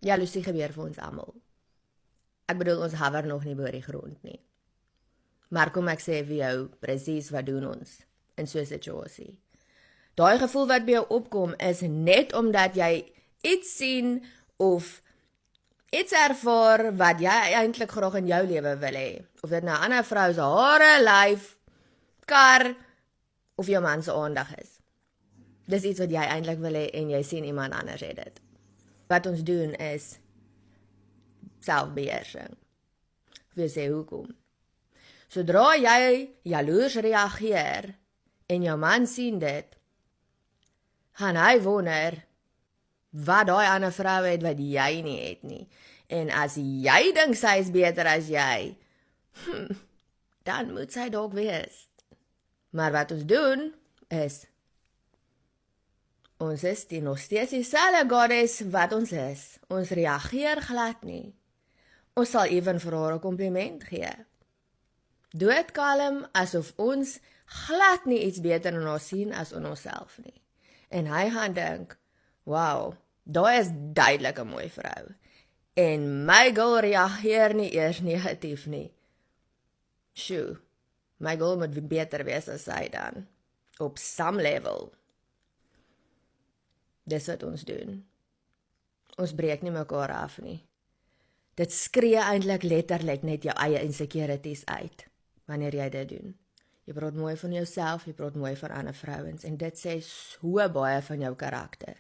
Jaloesie gebeur vir ons almal. Ek bedoel, ons hover nog nie bo die grond nie. Maar kom ek sê vir jou presies wat doen ons in so 'n situasie. Daai gevoel wat by jou opkom is net omdat jy iets sien of iets ervaar wat jy eintlik graag in jou lewe wil hê. Of dit nou 'n ander vrou se hare, lyf, kar of jou man se aandag is. Dis iets wat jy eintlik wil hê en jy sien iemand anders het dit. Wat ons doen is selfbeheersing. Wil sê hoekom? Sodra jy jaloers reageer en jou man sien dit, gaan hy wonder wat daai ander vrou het wat jy nie het nie. En as jy dink sy is beter as jy, dan moet sy dalk wees. Maar wat ons doen is, ons is nog steeds dieselfde goddess wat ons is. Ons reageer glad nie. Ons sal ewen vir haar 'n kompliment gee. Doodkalm asof ons glad nie iets beter in haar sien as in onsself nie. En hy gaan dink, wow, daai is duidelik 'n mooi vrou. En my girl reageer nie eers negatief nie. Sjoe, my girl moet beter wees as sy dan. Op some level. Dis wat ons doen. Ons breek nie mekaar af nie. Dit skree eintlik letterlik net jou eie insecurities uit, wanneer jy dit doen. Jy praat mooi van jouself, jy praat mooi van ander vrouens, en dit sê so baie van jou karakter.